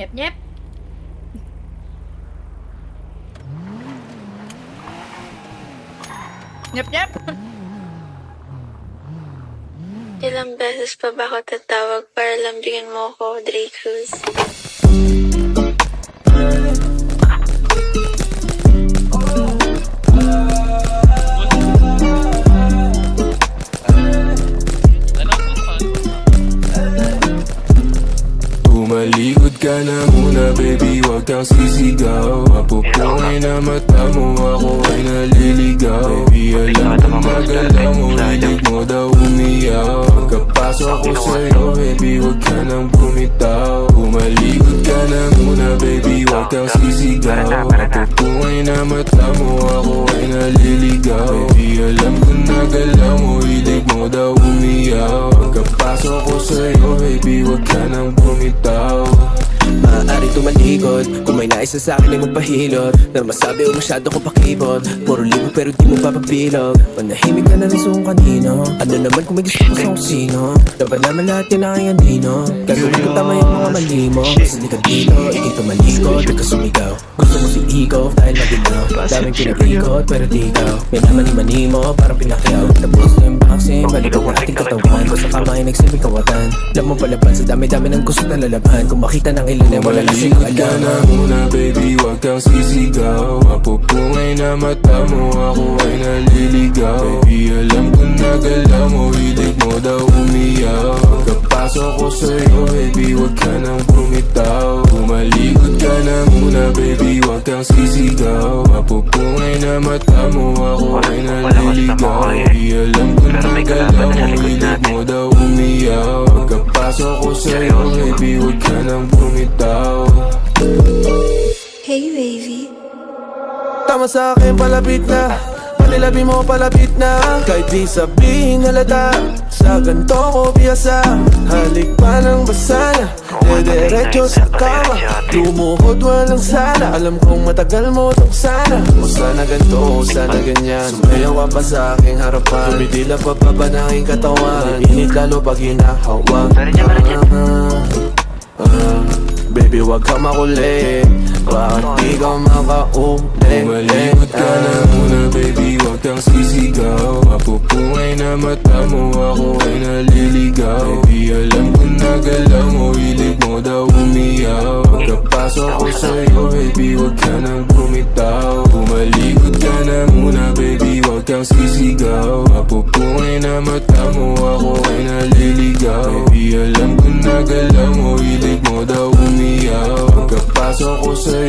Nyep, nyep. Nyep, nyep. Ilang beses pa ba ako tatawag para lambingin mo ako, Dre Cruz? Tumalikod ka na muna baby, wag kang sisigaw. Mapupungay na mata mo, ako ay naliligaw. Baby, alam ko magalaw mo, hilig mo daw umiyaw. Pagkapasok ko sa'yo baby, wag ka nang bumitaw. Tumalikod ka na muna baby, wag kang sisigaw. Mapupungay na mata mo, ako ay naliligaw. Baby, alam ko nagalaw mo, hilig mo daw umiyaw. Pagkapasok ko sa'yo baby, wag ka nang bumitaw. Maaari tumalikod, kung may nais na sa'kin ay magpahilot. Na masabi o masyado ko pakipot, puro libo pero di mo papabilog. Panahimik ka na rin sa kung kanino. Ano naman kung may gusto ko sa kung sino. Dapat naman lahat yun ang aking andino. Gagawin ko tama yung mga mali mo. Sali ka dito, ikay tumalikod, ikaw sumigaw. Gusto mo si Ego dahil maginaw. Daming pinag-ikot pero di ikaw. May naman-imani mo parang pinakyaw. Tapos na yung boxing, balikan na ating katawan. Kung sa kama ay nagsilbing kawatan. Alam mo palaban sa dami-dami ng gusto na lalaban. Kung makita ng ilan ay wala na silang Tumalikod ka na muna baby, wag kang sisigaw. Mapupungay na mata mo, ako ay naliligaw. Baby, alam ko nagalaw mo, hilig mo daw umiyaw. Pagkapasok ko sa'yo baby, wag ka nang bumitaw. Tumalikod ka na muna baby, wag kang sisigaw. Mapupungay na mata mo, ako ay naliligaw. Baby, alam ko nagalaw mo, hilig mo daw umiyaw. Pagkapasok ko sa'yo baby, wag ka nang bumitaw. Hey, baby. Tama sa akin palapit na, panilabi mo palapit na. Kahit di sabihin halata, sa ganito ko biyasa. Halik pa ng basa na, dediretso sa kama. Lumuhod walang sana, alam kong matagal mo tong sana. O sana ganito, o sana ganyan. Sumayaw ka pa sa aking harapan, tumidila pa ba ng aking katawan. Init lalo pag hinahawak. Baby, wag ka makulit, bakit di ka makaulit? Tumalikod ka na muna baby, wag kang sisigaw. Mapupungay na mata mo, ako ay naliligaw. Baby, alam ko nagalaw mo, hilig mo daw umiyaw. Pagkapasok ko sa'yo baby, wag ka nang bumitaw. Tumalikod ka na muna baby, wag kang sisigaw. Mapupungay na mata mo, ako ay naliligaw. Baby, alam ko nagalaw mo, hilig mo daw umiyaw. Pagkapasok ko sa'yo